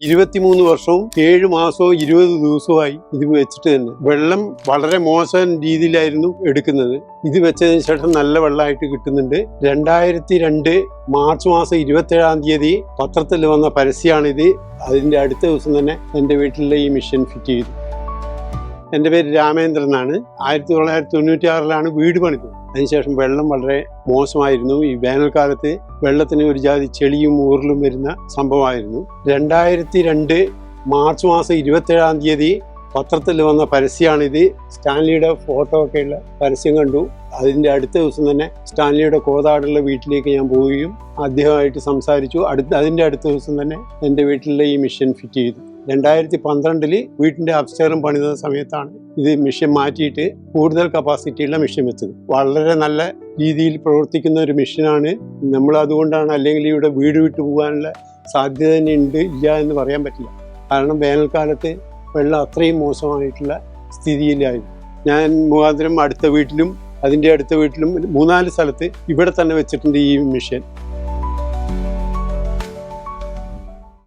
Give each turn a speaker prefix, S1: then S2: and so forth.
S1: 23 വർഷവും 7 മാസവും 20 ദിവസവുമായി ഇത് വെച്ചിട്ട് തന്നെ. വെള്ളം വളരെ മോശം രീതിയിലായിരുന്നു എടുക്കുന്നത്. ഇത് വെച്ചതിന് ശേഷം നല്ല വെള്ളമായിട്ട് കിട്ടുന്നുണ്ട്. 2002 മാർച്ച് മാസം 27-ാം തീയതി പത്രത്തിൽ വന്ന പരസ്യമാണിത്. അതിൻ്റെ അടുത്ത ദിവസം തന്നെ എൻ്റെ വീട്ടിലെ ഈ മെഷീൻ ഫിറ്റ് ചെയ്തു. എൻ്റെ പേര് രാമേന്ദ്രൻ എന്നാണ്. 1996-ലാണ് വീട് പണിത്. അതിനുശേഷം വെള്ളം വളരെ മോശമായിരുന്നു. ഈ വേനൽക്കാലത്ത് വെള്ളത്തിന് ഒരു ജാതി ചെളിയും ഊറലും വരുന്ന സംഭവമായിരുന്നു. 2002 മാർച്ച് മാസം 27-ാം തീയതി പത്രത്തിൽ വന്ന പരസ്യമാണിത്. സ്റ്റാൻലിയുടെ ഫോട്ടോ ഒക്കെയുള്ള പരസ്യം കണ്ടു. അതിൻ്റെ അടുത്ത ദിവസം തന്നെ സ്റ്റാൻലിയുടെ കോതാടുള്ള വീട്ടിലേക്ക് ഞാൻ പോവുകയും അദ്ദേഹമായിട്ട് സംസാരിച്ചു. അതിൻ്റെ അടുത്ത ദിവസം തന്നെ എൻ്റെ വീട്ടിലെ ഈ മെഷീൻ ഫിറ്റ് ചെയ്തു. 2012 വീട്ടിൻ്റെ അപ്സ്റ്റെയറും പണിത സമയത്താണ് ഇത് മെഷീൻ മാറ്റിയിട്ട് കൂടുതൽ കപ്പാസിറ്റിയുള്ള മെഷീൻ വെച്ചത്. വളരെ നല്ല രീതിയിൽ പ്രവർത്തിക്കുന്ന ഒരു മെഷീനാണ്. നമ്മൾ അതുകൊണ്ടാണ്, അല്ലെങ്കിൽ ഇവിടെ വീട് വിട്ടു പോകാനുള്ള സാധ്യത തന്നെ ഉണ്ട്, ഇല്ല എന്ന് പറയാൻ പറ്റില്ല. കാരണം വേനൽക്കാലത്ത് വെള്ളം അത്രയും മോശമായിട്ടുള്ള സ്ഥിതിയിലായിരുന്നു. ഞാൻ മുഖാന്തരം അടുത്ത വീട്ടിലും അതിൻ്റെ അടുത്ത വീട്ടിലും 3-4 സ്ഥലത്ത് ഇവിടെ തന്നെ വെച്ചിട്ടുണ്ട് ഈ മെഷീൻ.